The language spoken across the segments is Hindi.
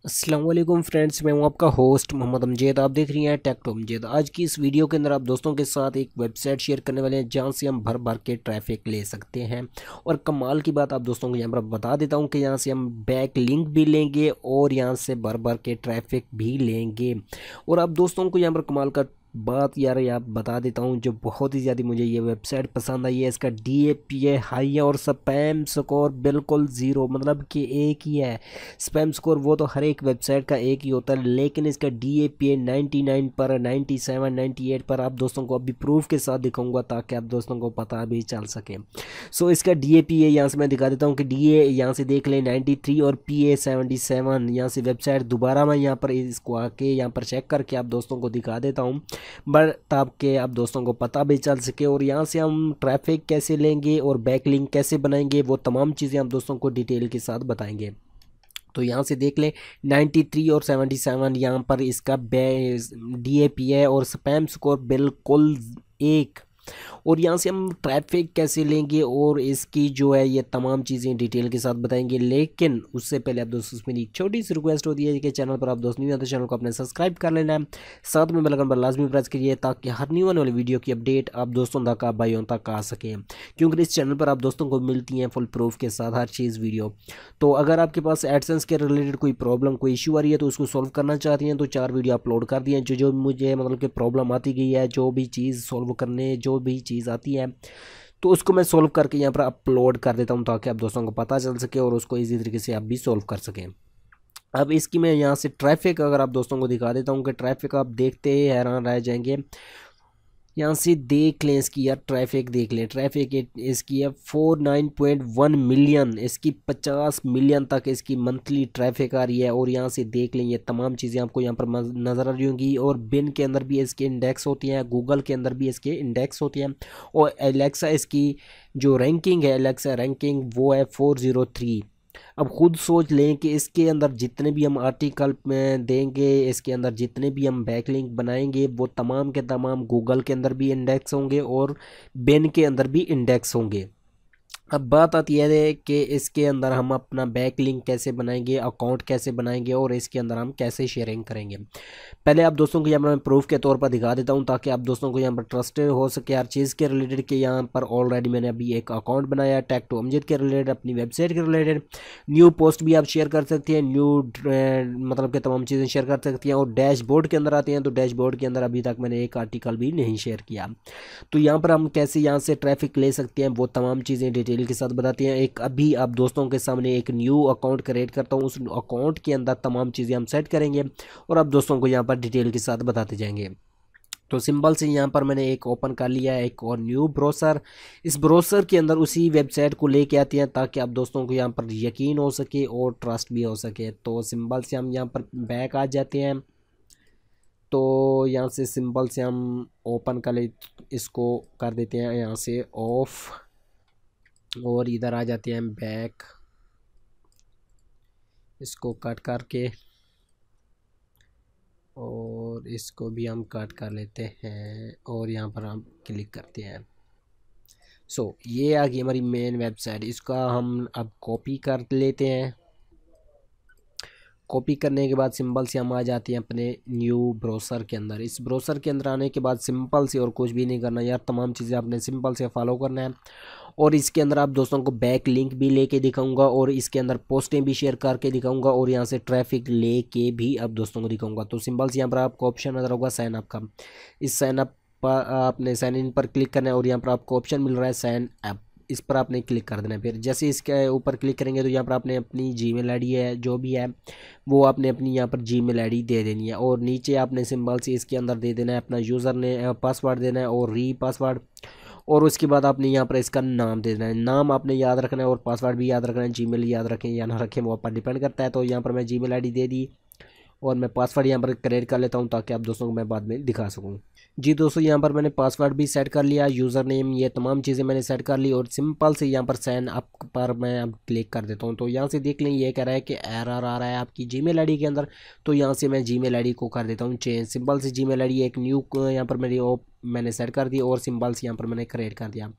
अस्सलाम वालेकुम फ्रेंड्स, मैं हूं आपका होस्ट मोहम्मद अमजद। आप देख रही हैं टेक टू अमजद। आज की इस वीडियो के अंदर आप दोस्तों के साथ एक वेबसाइट शेयर करने वाले हैं जहां से हम भर भर के ट्रैफिक ले सकते हैं। और कमाल की बात आप दोस्तों को यहां पर बता देता हूं कि यहां से हम बैक लिंक भी लेंगे और यहां से भर भर के ट्रैफिक भी लेंगे। और आप दोस्तों को यहां पर कमाल का बात यार आप बता देता हूँ जो बहुत ही ज़्यादा मुझे ये वेबसाइट पसंद आई है। इसका DAPA हाई है और स्पैम स्कोर बिल्कुल ज़ीरो, मतलब कि एक ही है। स्पैम स्कोर वो तो हर एक वेबसाइट का एक ही होता है, लेकिन इसका DAPA 99 पर 97 98 पर आप दोस्तों को अभी प्रूफ के साथ दिखाऊंगा ताकि आप दोस्तों को पता भी चल सके। सो इसका DAPA यहाँ से मैं दिखा देता हूँ कि DA यहाँ से देख लें 93 और PA 77। यहाँ से वेबसाइट दोबारा मैं यहाँ पर इसको आके यहाँ पर चेक करके आप दोस्तों को दिखा देता हूँ बट ताकि आप दोस्तों को पता भी चल सके। और यहाँ से हम ट्रैफिक कैसे लेंगे और बैक लिंक कैसे बनाएंगे वो तमाम चीज़ें आप दोस्तों को डिटेल के साथ बताएंगे। तो यहाँ से देख लें 93 और 77 यहाँ पर इसका DAPA है और स्पैम स्कोर बिल्कुल एक। और यहाँ से हम ट्रैफिक कैसे लेंगे और इसकी जो है ये तमाम चीज़ें डिटेल के साथ बताएंगे। लेकिन उससे पहले आप दोस्तों मेरी एक छोटी सी रिक्वेस्ट होती है कि चैनल पर आप दोस्त नहीं आते चैनल को अपने सब्सक्राइब कर लेना है, साथ में बेल आइकन पर लाजमी प्रेस करिए ताकि हर न्यू आने वाली वीडियो की अपडेट आप दोस्तों तक आप भाइयों तक आ सके, क्योंकि इस चैनल पर आप दोस्तों को मिलती हैं फुल प्रूफ के साथ हर चीज़ वीडियो। तो अगर आपके पास एडसेंस के रिलेटेड कोई प्रॉब्लम कोई इशू आ रही है तो उसको सॉल्व करना चाहती हैं तो 4 वीडियो अपलोड कर दिए जो जो मुझे मतलब कि प्रॉब्लम आती गई है, जो भी चीज़ सॉल्व करने जो भी चीज़ आती है तो उसको मैं सोल्व करके यहाँ पर अपलोड कर देता हूँ ताकि आप दोस्तों को पता चल सके और उसको इजी तरीके से आप भी सोल्व कर सकें। अब इसकी मैं यहाँ से ट्रैफिक अगर आप दोस्तों को दिखा देता हूँ कि ट्रैफिक आप देखते ही हैरान रह जाएंगे। यहाँ से देख लें इसकी यार ट्रैफिक देख लें, ट्रैफिक इसकी है 49.1 मिलियन, इसकी 50 मिलियन तक इसकी मंथली ट्रैफिक आ रही है। और यहाँ से देख लें ये तमाम चीज़ें आपको यहाँ पर नज़र आ रही होंगी। और बिन के अंदर भी इसके इंडेक्स होती हैं, गूगल के अंदर भी इसके इंडेक्स होती हैं। और एलेक्सा इसकी जो रैंकिंग है, एलेक्सा रैंकिंग वो है 403। अब खुद सोच लें कि इसके अंदर जितने भी हम आर्टिकल में देंगे, इसके अंदर जितने भी हम बैकलिंक बनाएंगे वो तमाम के तमाम गूगल के अंदर भी इंडेक्स होंगे और बिन के अंदर भी इंडेक्स होंगे। अब बात आती है कि इसके अंदर हम अपना बैक लिंक कैसे बनाएंगे, अकाउंट कैसे बनाएंगे और इसके अंदर हम कैसे शेयरिंग करेंगे। पहले आप दोस्तों को यहाँ पर मैं प्रूफ के तौर पर दिखा देता हूँ ताकि आप दोस्तों को यहाँ पर ट्रस्टेड हो सके हर चीज़ के रिलेटेड कि यहाँ पर ऑलरेडी मैंने अभी एक अकाउंट बनाया टेक टू अमजद के रिलेटेड, अपनी वेबसाइट के रिलेटेड। न्यू पोस्ट भी आप शेयर कर सकती हैं, न्यू मतलब कि तमाम चीज़ें शेयर कर सकती हैं। और डैशबोर्ड के अंदर आते हैं तो डैशबोर्ड के अंदर अभी तक मैंने एक आर्टिकल भी नहीं शेयर किया। तो यहाँ पर हम कैसे यहाँ से ट्रैफिक ले सकते हैं वो तमाम चीज़ें डिटेल के साथ बताते हैं। एक अभी आप दोस्तों के सामने एक न्यू अकाउंट क्रिएट करता हूँ, उस अकाउंट के अंदर तमाम चीज़ें हम सेट करेंगे और आप दोस्तों को यहाँ पर डिटेल के साथ बताते जाएंगे। तो सिंपल से यहाँ पर मैंने एक ओपन कर लिया है एक और न्यू ब्राउज़र। इस ब्राउज़र के अंदर उसी वेबसाइट को लेके आते हैं ताकि आप दोस्तों को यहाँ पर यकीन हो सके और ट्रस्ट भी हो सके। तो सिंपल से हम यहाँ पर बैक आ जाते हैं। तो यहाँ से सिंपल से हम ओपन कर ले, इसको कर देते हैं यहाँ से ऑफ और इधर आ जाते हैं बैक, इसको कट करके और इसको भी हम कट कर लेते हैं और यहाँ पर हम क्लिक करते हैं। ये आ गई हमारी मेन वेबसाइट। इसका हम अब कॉपी कर लेते हैं। कॉपी करने के बाद सिंपल से हम आ जाते हैं अपने न्यू ब्राउज़र के अंदर। इस ब्राउज़र के अंदर आने के बाद सिंपल से और कुछ भी नहीं करना यार, तमाम चीज़ें आपने सिंपल से फॉलो करना है। और इसके अंदर आप दोस्तों को बैक लिंक भी लेके दिखाऊंगा और इसके अंदर पोस्टें भी शेयर करके दिखाऊंगा और यहाँ से ट्रैफिक लेके भी आप दोस्तों को दिखाऊंगा। तो सिंपल से यहाँ पर आपको ऑप्शन नजर होगा साइन अप का। इस साइन अप पर आपने साइन इन पर क्लिक करना है और यहाँ पर आपको ऑप्शन मिल रहा है साइन अप, इस पर आपने क्लिक कर देना है। फिर जैसे इसके ऊपर क्लिक करेंगे तो यहाँ पर आपने अपनी जीमेल आईडी है जो भी है वो आपने अपनी यहाँ पर जीमेल आईडी दे देनी है। और नीचे आपने सिंपल से इसके अंदर दे देना है अपना यूज़र ने पासवर्ड देना है और री पासवर्ड। और उसके बाद आपने यहाँ पर इसका नाम दे देना है, नाम आपने याद रखना है और पासवर्ड भी याद रखना है। जीमेल याद रखें या ना रखें वो आप पर डिपेंड करता है। तो यहाँ पर मैं जीमेल आईडी दे दी और मैं पासवर्ड यहाँ पर क्रिएट कर लेता हूँ ताकि आप दोस्तों को मैं बाद में दिखा सकूँ। जी दोस्तों यहाँ पर मैंने पासवर्ड भी सेट कर लिया, यूज़र नेम ये तमाम चीज़ें मैंने सेट कर ली और सिंपल से यहाँ पर साइन अप पर मैं अब क्लिक कर देता हूँ। तो यहाँ से देख लें ये कह रहा है कि एरर आ रहा है आपकी जीमेल आईडी के अंदर। तो यहाँ से मैं जीमेल आईडी को कर देता हूँ चेंज। सिंपल से जीमेल आईडी एक न्यू यहाँ पर मेरी मैंने सेट कर दी और सिंबल्स यहाँ पर मैंने क्रिएट कर दिया।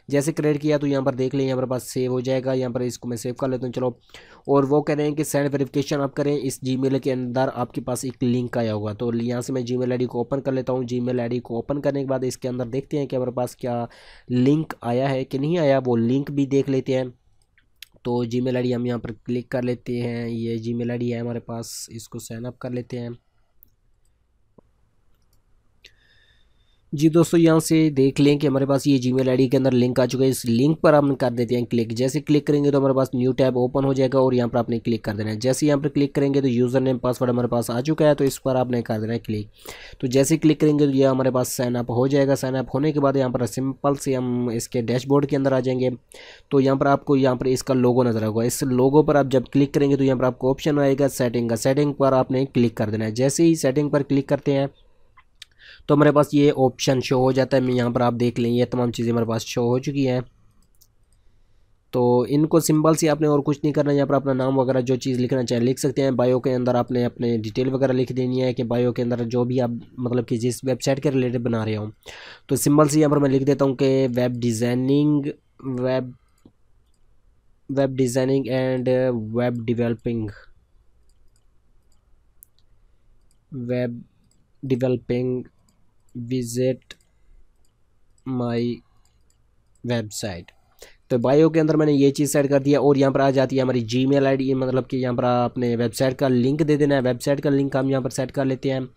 जैसे क्रिएट किया तो यहाँ पर देख लें, यहाँ पर पास सेव हो जाएगा। यहाँ पर इसको मैं सेव कर लेता हूँ। चलो, और वो कह रहे हैं कि सेंड वेरिफिकेशन आप करें। इस जीमेल के अंदर आपके पास एक लिंक आया होगा, तो यहाँ से मैं जीमेल आईडी को ओपन कर लेता हूँ। जीमेल आईडी को ओपन करने के बाद इसके अंदर देखते हैं कि हमारे पास क्या लिंक आया है कि नहीं आया, वो लिंक भी देख लेते हैं। तो जीमेल आईडी हम यहाँ पर क्लिक कर लेते हैं, ये जीमेल आईडी है हमारे पास, इसको साइन अप कर लेते हैं। जी दोस्तों, यहाँ से देख लें कि हमारे पास ये जीमेल आईडी के अंदर लिंक आ चुका है। इस लिंक पर हम कर देते हैं क्लिक। जैसे क्लिक करेंगे तो हमारे पास न्यू टैब ओपन हो जाएगा और यहाँ पर आपने क्लिक कर देना है। जैसे यहाँ पर क्लिक करेंगे तो यूज़र नेम पासवर्ड हमारे पास आ चुका है, तो इस पर आपने कर देना है क्लिक। तो जैसे क्लिक करेंगे तो ये हमारे पास साइन अप हो जाएगा। साइन अप होने के बाद यहाँ पर सिंपल से हम इसके डैशबोर्ड के अंदर आ जाएंगे। तो यहाँ पर आपको यहाँ पर इसका लोगो नजर आएगा। इस लोगो पर आप जब क्लिक करेंगे तो यहाँ पर आपको ऑप्शन आएगा सेटिंग का। सेटिंग पर आपने क्लिक कर देना है। जैसे ही सेटिंग पर क्लिक करते हैं तो हमारे पास ये ऑप्शन शो हो जाता है। मैं यहाँ पर आप देख लें, ये तमाम चीज़ें हमारे पास शो हो चुकी हैं। तो इनको सिंबल से आपने और कुछ नहीं करना। यहाँ पर अपना नाम वगैरह जो चीज़ लिखना चाहे लिख सकते हैं। बायो के अंदर आपने अपने डिटेल वगैरह लिख देनी है कि बायो के अंदर जो भी आप मतलब कि जिस वेबसाइट के रिलेटेड बना रहे हो। तो सिंबल से यहाँ पर मैं लिख देता हूँ कि web designing and web developing visit my website. तो बायो के अंदर मैंने ये चीज़ सेट कर दिया और यहाँ पर आ जाती है हमारी जीमेल आईडी, मतलब कि यहाँ पर आपने वेबसाइट का लिंक दे देना है। वेबसाइट का लिंक हम यहाँ पर सेट कर लेते हैं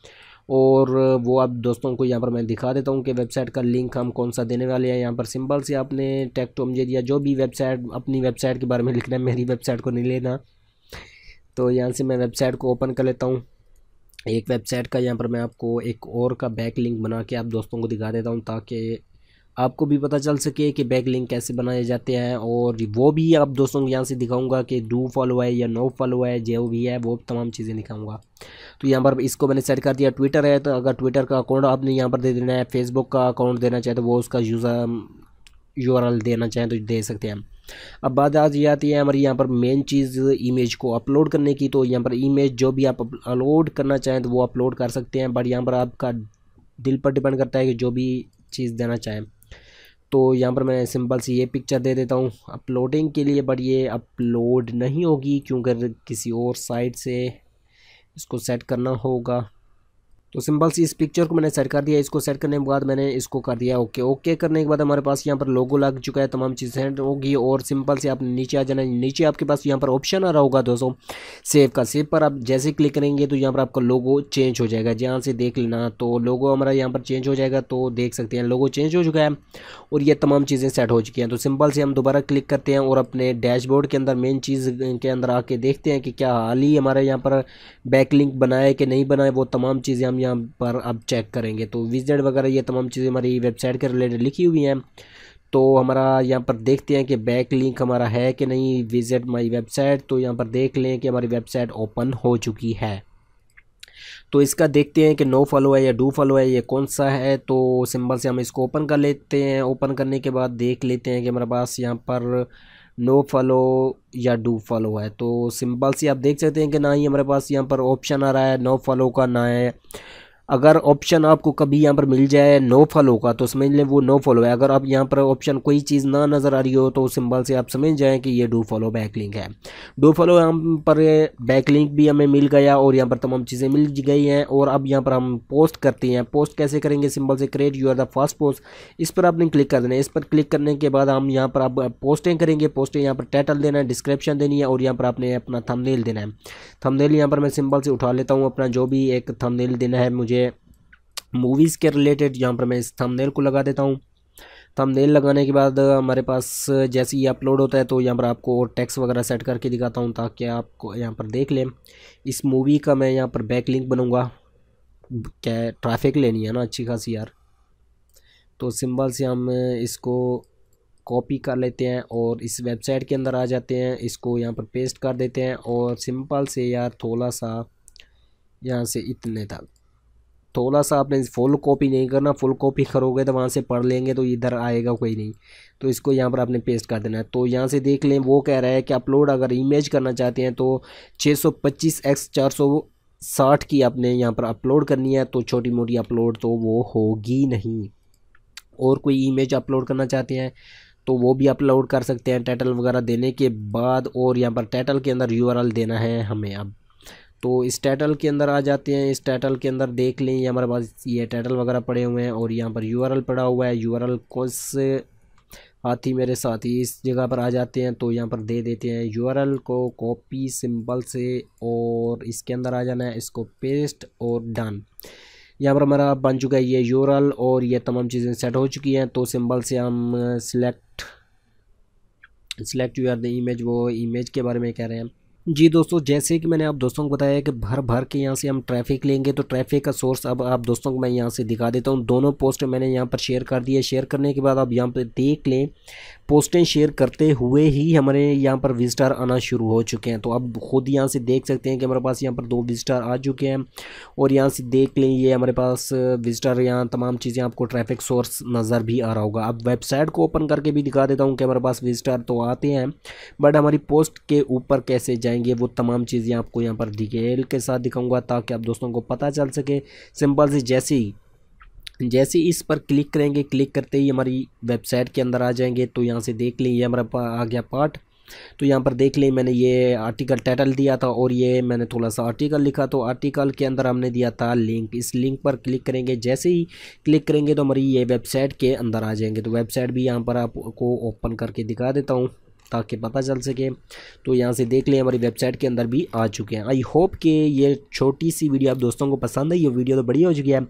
और वो आप दोस्तों को यहाँ पर मैं दिखा देता हूँ कि वेबसाइट का लिंक हम कौन सा देने वाले हैं। यहाँ पर सिंपल से आपने टेक टू एमजेड या जो भी वेबसाइट अपनी वेबसाइट के बारे में लिखना है, मेरी वेबसाइट को नहीं लेना। तो यहाँ से मैं वेबसाइट को ओपन कर लेता हूँ। एक वेबसाइट का यहाँ पर मैं आपको एक और का बैक लिंक बना के आप दोस्तों को दिखा देता हूँ ताकि आपको भी पता चल सके कि बैक लिंक कैसे बनाए जाते हैं। और वो भी आप दोस्तों को यहाँ से दिखाऊंगा कि डू फॉलो है या नो फॉलो है, जो भी है वो तमाम चीज़ें दिखाऊंगा। तो यहाँ पर इसको मैंने सेट कर दिया। ट्विटर है तो अगर ट्विटर का अकाउंट आपने यहाँ पर दे देना है। फेसबुक का अकाउंट देना चाहे तो वो उसका यूआरएल देना चाहें तो दे सकते हैं। अब बात आ जाती है हमारी यहाँ पर मेन चीज़ इमेज को अपलोड करने की। तो यहाँ पर इमेज जो भी आप अपलोड करना चाहें तो वो अपलोड कर सकते हैं, बट यहाँ पर आपका दिल पर डिपेंड करता है कि जो भी चीज़ देना चाहें। तो यहाँ पर मैं सिंपल सी ये पिक्चर दे देता हूँ अपलोडिंग के लिए, बट ये अपलोड नहीं होगी क्योंकि किसी और साइट से इसको सेट करना होगा। तो सिंपल सी इस पिक्चर को मैंने सेट कर दिया। इसको सेट करने के बाद मैंने इसको कर दिया ओके। ओके करने के बाद हमारे पास यहाँ पर लोगो लग चुका है, तमाम चीज़ सेट होगी। और सिंपल से आप नीचे आ जाना। नीचे आपके पास यहाँ पर ऑप्शन आ रहा होगा दोस्तों सेव का। सेव पर आप जैसे क्लिक करेंगे तो यहाँ पर आपका लोगो चेंज हो जाएगा। जहाँ से देख लेना, तो लोगो हमारा यहाँ पर चेंज हो जाएगा। तो देख सकते हैं लोगो चेंज हो चुका है और ये तमाम चीज़ें सेट हो चुकी हैं। तो सिंपल से हम दोबारा क्लिक करते हैं और अपने डैशबोर्ड के अंदर मेन चीज़ के अंदर आके देखते हैं कि क्या हाल ही हमारे यहाँ पर बैकलिंक बनाए कि नहीं बनाए। वो तमाम चीज़ें हम यहाँ पर अब चेक करेंगे। तो विजिट वगैरह ये तमाम चीज़ें हमारी वेबसाइट के रिलेटेड लिखी हुई हैं। तो हमारा यहाँ पर देखते हैं कि बैक लिंक हमारा है कि नहीं, विजिट माई वेबसाइट। तो यहाँ पर देख लें कि हमारी वेबसाइट ओपन हो चुकी है। तो इसका देखते हैं कि नो फॉलो है या डू फॉलो है, ये कौन सा है। तो सिंबल से हम इसको ओपन कर लेते हैं। ओपन करने के बाद देख लेते हैं कि हमारे पास यहाँ पर नो फॉलो या डू फॉलो है। तो सिंपल से आप देख सकते हैं कि ना ही हमारे पास यहाँ पर ऑप्शन आ रहा है नो फॉलो का, ना है। अगर ऑप्शन आपको कभी यहाँ पर मिल जाए नो फॉलो का तो समझ लें वो नो फॉलो है। अगर आप यहाँ पर ऑप्शन कोई चीज़ ना नज़र आ रही हो तो सिंबल से आप समझ जाएं कि ये डू फॉलो बैक लिंक है। डू फॉलो यहाँ पर बैक लिंक भी हमें मिल गया और यहाँ पर तमाम चीज़ें मिल गई हैं। और अब यहाँ पर हम पोस्ट करते हैं। पोस्ट कैसे करेंगे, सिंबल से create your the first post, इस पर आपने क्लिक कर देना है। इस पर क्लिक करने के बाद हम यहाँ पर अब पोस्टें करेंगे। पोस्टें यहाँ पर टाइटल देना है, डिस्क्रिप्शन देनी है और यहाँ पर आपने अपना थंबनेल देना है। थंबनेल यहाँ पर मैं सिंबल से उठा लेता हूँ अपना जो भी एक थंबनेल देना है मुझे मूवीज़ के रिलेटेड। यहाँ पर मैं इस थंबनेल को लगा देता हूँ। थंबनेल लगाने के बाद हमारे पास जैसे ये अपलोड होता है तो यहाँ पर आपको टेक्स्ट वगैरह सेट करके दिखाता हूँ ताकि आपको यहाँ पर देख लें। इस मूवी का मैं यहाँ पर बैक लिंक बनूँगा। क्या ट्रैफिक लेनी है ना अच्छी खासी यार। तो सिंबल से हम इसको कॉपी कर लेते हैं और इस वेबसाइट के अंदर आ जाते हैं। इसको यहाँ पर पेस्ट कर देते हैं और सिंपल से यार थोड़ा सा यहाँ से इतने तक, थोड़ा सा आपने फुल कॉपी नहीं करना। फुल कॉपी करोगे तो वहाँ से पढ़ लेंगे तो इधर आएगा कोई नहीं। तो इसको यहाँ पर आपने पेस्ट कर देना है। तो यहाँ से देख लें वो कह रहा है कि अपलोड अगर इमेज करना चाहते हैं तो 625x460 की आपने यहाँ पर अपलोड करनी है। तो छोटी मोटी अपलोड तो वो होगी नहीं। और कोई इमेज अपलोड करना चाहते हैं तो वो भी अपलोड कर सकते हैं टाइटल वगैरह देने के बाद। और यहाँ पर टाइटल के अंदर यूआरएल देना है हमें। अब तो इस टाइटल के अंदर आ जाते हैं। इस टाइटल के अंदर देख लें ये हमारे पास ये टाइटल वगैरह पड़े हुए हैं और यहाँ पर यूआरएल पड़ा हुआ है। यूआरएल को से हाथी मेरे साथी इस जगह पर आ जाते हैं तो यहाँ पर दे देते हैं यूआरएल को कॉपी सिंबल से और इसके अंदर आ जाना है, इसको पेस्ट और डन। यहाँ पर हमारा बन चुका है ये यूआरएल और ये तमाम चीज़ें सेट हो चुकी हैं। तो सिंबल से हम select you are the image, वो इमेज के बारे में कह रहे हैं। जी दोस्तों, जैसे कि मैंने आप दोस्तों को बताया कि भर भर के यहाँ से हम ट्रैफिक लेंगे तो ट्रैफिक का सोर्स अब आप दोस्तों को मैं यहाँ से दिखा देता हूँ। दोनों पोस्ट मैंने यहाँ पर शेयर कर दी है। शेयर करने के बाद आप यहाँ पर देख लें पोस्टें शेयर करते हुए ही हमारे यहाँ पर विजिटर आना शुरू हो चुके हैं। तो अब खुद यहाँ से देख सकते हैं कि हमारे पास यहाँ पर 2 विजिटर आ चुके हैं और यहाँ से देख लें ये हमारे पास विजिटर, यहाँ तमाम चीज़ें आपको ट्रैफिक सोर्स नज़र भी आ रहा होगा। अब वेबसाइट को ओपन करके भी दिखा देता हूँ कि हमारे पास विजिटर तो आते हैं बट हमारी पोस्ट के ऊपर कैसे जाएंगे वो तमाम चीज़ें आपको यहाँ पर डिटेल के साथ दिखाऊंगा ताकि आप दोस्तों को पता चल सके। सिंपल से जैसे इस पर क्लिक करेंगे, क्लिक करते ही हमारी वेबसाइट के अंदर आ जाएंगे। तो यहाँ से देख लें ये हमारा आ गया पार्ट। तो यहाँ पर देख लें मैंने ये आर्टिकल टाइटल दिया था और ये मैंने थोड़ा सा आर्टिकल लिखा। तो आर्टिकल के अंदर हमने दिया था लिंक। इस लिंक पर क्लिक करेंगे, जैसे ही क्लिक करेंगे तो हमारी ये वेबसाइट के अंदर आ जाएंगे। तो वेबसाइट भी यहाँ पर आपको ओपन करके दिखा देता हूँ ताकि पता चल सके। तो यहाँ से देख लें हमारी वेबसाइट के अंदर भी आ चुके हैं। आई होप कि ये छोटी सी वीडियो आप दोस्तों को पसंद आई। ये वीडियो तो बढ़िया हो चुकी है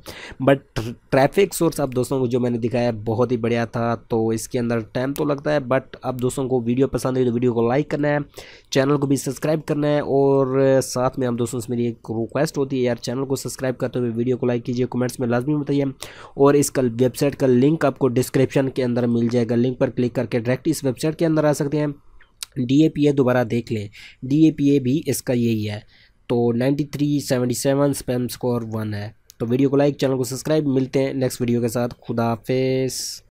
बट ट्रैफिक सोर्स आप दोस्तों को जो मैंने दिखाया बहुत ही बढ़िया था। तो इसके अंदर टाइम तो लगता है बट आप दोस्तों को वीडियो पसंद आई तो वीडियो को लाइक करना है, चैनल को भी सब्सक्राइब करना है। और साथ में आप दोस्तों से मेरी एक रिक्वेस्ट होती है यार, चैनल को सब्सक्राइब करते हुए वीडियो को लाइक कीजिए, कमेंट्स में लाजमी बताइए। और इसका वेबसाइट का लिंक आपको डिस्क्रिप्शन के अंदर मिल जाएगा। लिंक पर क्लिक करके डायरेक्ट इस वेबसाइट के अंदर आ सकते हैं। DAPA दोबारा देख लें, DAPA भी इसका यही है। तो 9377 स्पैम स्कोर 1 है। तो वीडियो को लाइक, चैनल को सब्सक्राइब। मिलते हैं नेक्स्ट वीडियो के साथ। खुदा हाफिज़।